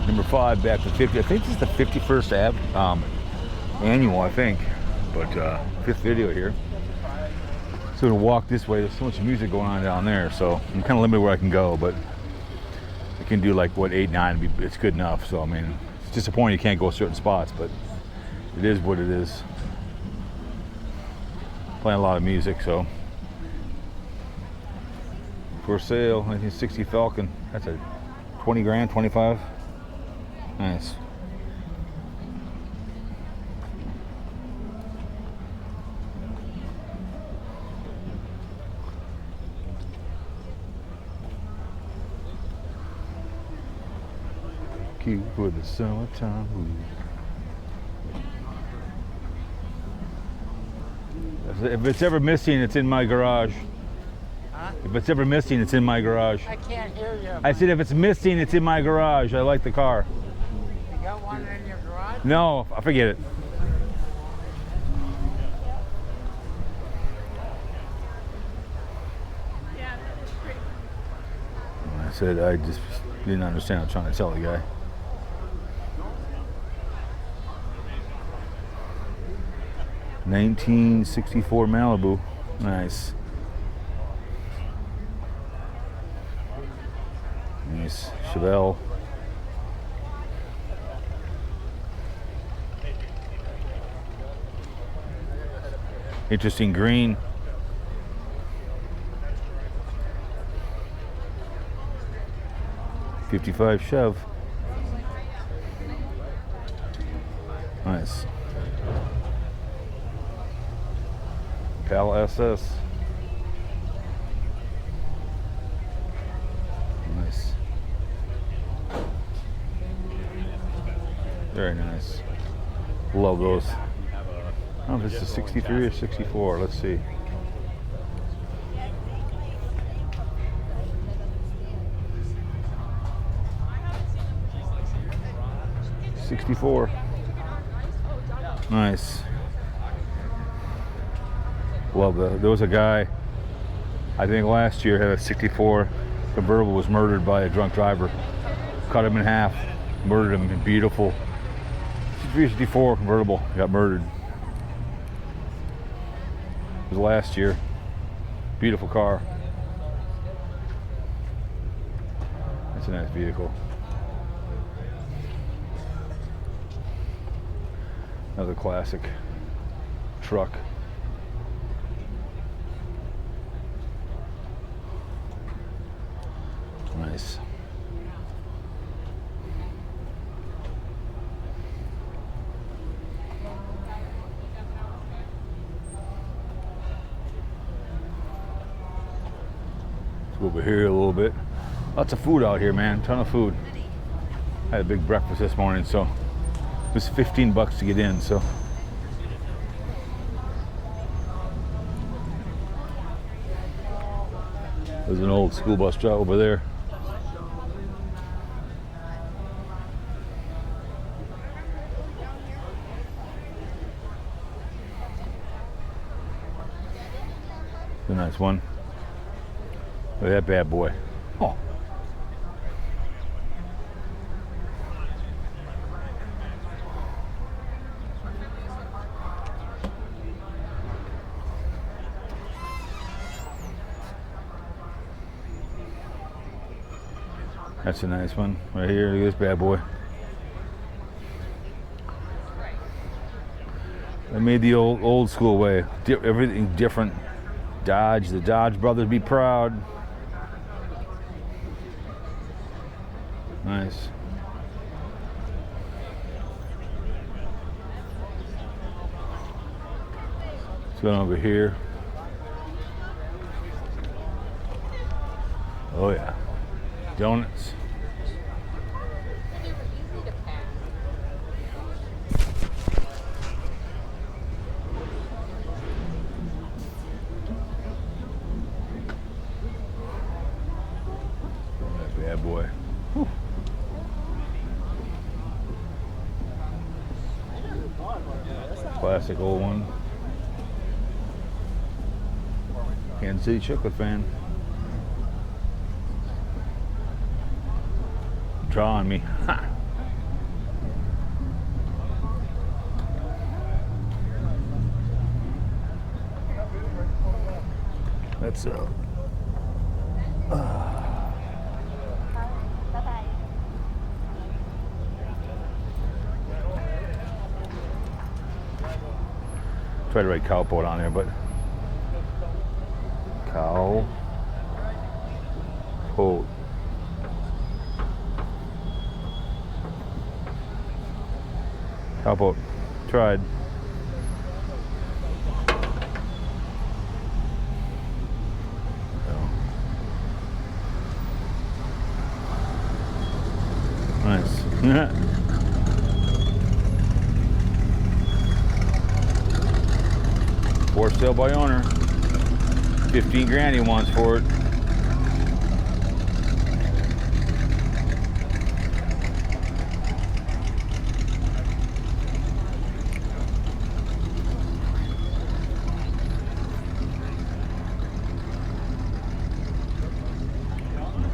Number 5 back to 50. I think this is the 51st annual, I think. But 5th video here. So I'm gonna walk this way. There's so much music going on down there, so I'm kind of limited where I can go, but I can do like what 8, 9. It's good enough. So I mean, it's disappointing you can't go certain spots, but it is what it is. Playing a lot of music, so. For sale, 1960 Falcon. That's a 20 grand, 25. Nice. Cute for the summertime. If it's ever missing, it's in my garage. Huh? If it's ever missing, it's in my garage. I can't hear you. I said if it's missing, it's in my garage. I like the car. You got one in your garage? No, I forget it. Yeah, that is great. I said I just didn't understand. I'm trying to tell the guy. '64 Malibu. Nice. Nice. Chevelle. Interesting green. '55 Chev. Nice. Pal SS. Nice. Very nice. Love those. I don't know if it's a 63 or 64. Let's see. '64. Nice. Love that. There was a guy, I think last year, had a '64 convertible, was murdered by a drunk driver. Cut him in half, murdered him. Beautiful. '64 convertible got murdered. It was last year. Beautiful car. That's a nice vehicle. Another classic truck. Nice. Let's go over here a little bit. Lots of food out here, man. Ton of food. I had a big breakfast this morning, so it was 15 bucks to get in, so. There's an old school bus route over there. It's a nice one. Look at that bad boy. Oh. That's a nice one right here. Look at this bad boy. They made the old school way. Everything different. Dodge, the Dodge brothers be proud. Nice. Let's go over here. Oh yeah. Donuts. That bad boy. Whew. Classic old one. Kansas City chocolate fan. Drawing me. Ha. what's up. Try to write cowboat on there, but cowboat. Cowboat. Tried. Nice. For sale by owner. 15 grand he wants for it.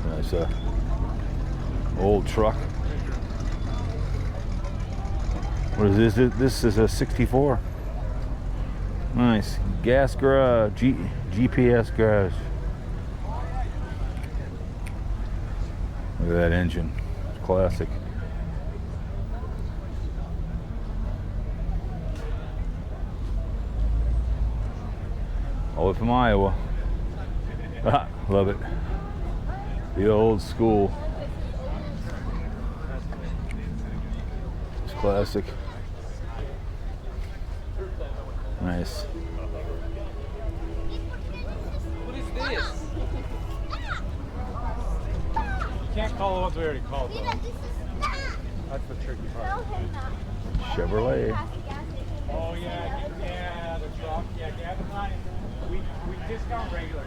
Nice old truck. What is this? This is a 64. Nice. Gas garage. GPS garage. Look at that engine. It's classic. All the way from Iowa. Love it. The old school. It's classic. Nice. What is this? You can't call the ones we already called though. That's the tricky part. Chevrolet. Oh yeah, the truck. Yeah, Gavin's on it. We discount regular.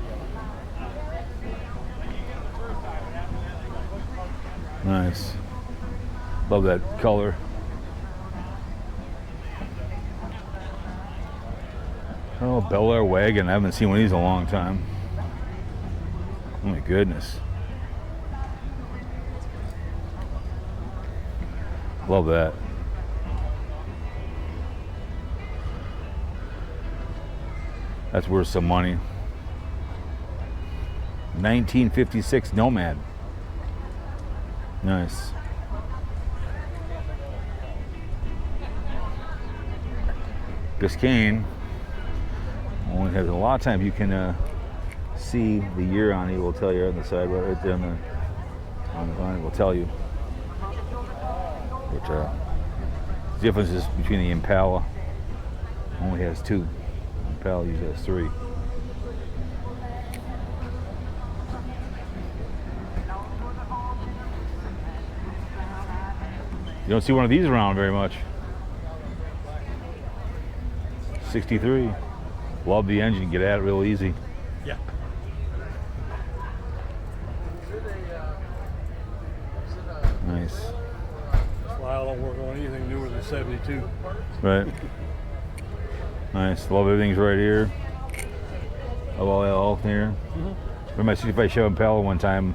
Nice. Love that color. Oh, Bel Air wagon. I haven't seen one of these in a long time. Oh my goodness. Love that. That's worth some money. 1956 Nomad. Nice. Biscayne only has a lot of times you can see the year on it. Will tell you on the side, right there on the line. It will tell you. But the difference is between the Impala. Only has 2. Impala usually has 3. You don't see one of these around very much. 63. Love the engine. Get at it real easy. Yeah. Nice. That's why I don't work on anything newer than 72. Right. Nice. Love everything's right here. Love all that alternator. Remember my 65 Chevy Impala one time.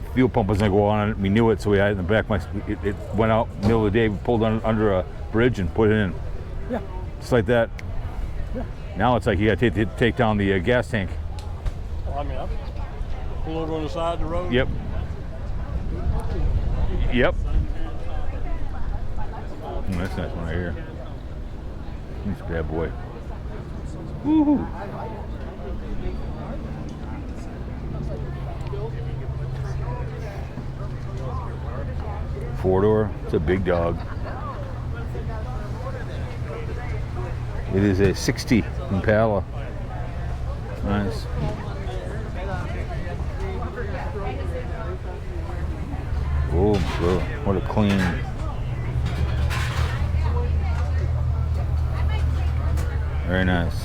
The fuel pump was gonna go on it. We knew it, so we had it in the back. It went out middle of the day. We pulled under a bridge and put it in. Yeah. Just like that. Yeah. Now it's like you got to take down the gas tank. Well, I mean, I pull over on the side of the road. Yep. Yep. That's a nice one right here. Nice bad boy. Woohoo! Four-door. It's a big dog. It is a 60 Impala. Nice. Oh, what a clean. Very nice.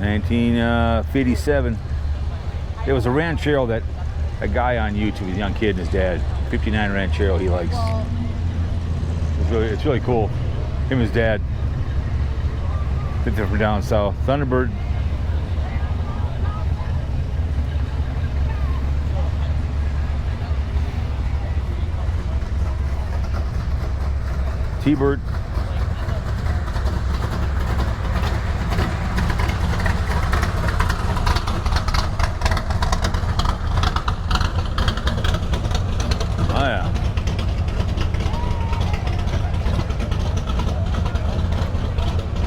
$1957. There was a Ranchero that a guy on YouTube, a young kid and his dad, 59 Ranchero he likes. It's really cool. Him and his dad. They're from down south. Thunderbird. T-Bird. Oh yeah.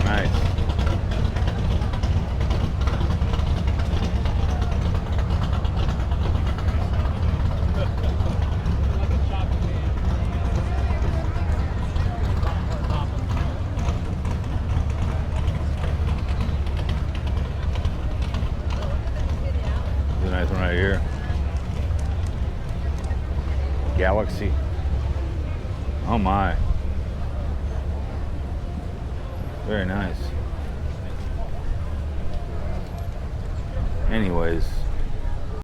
Nice. There's a nice one right here. Galaxy. Oh my. Very nice. Anyways.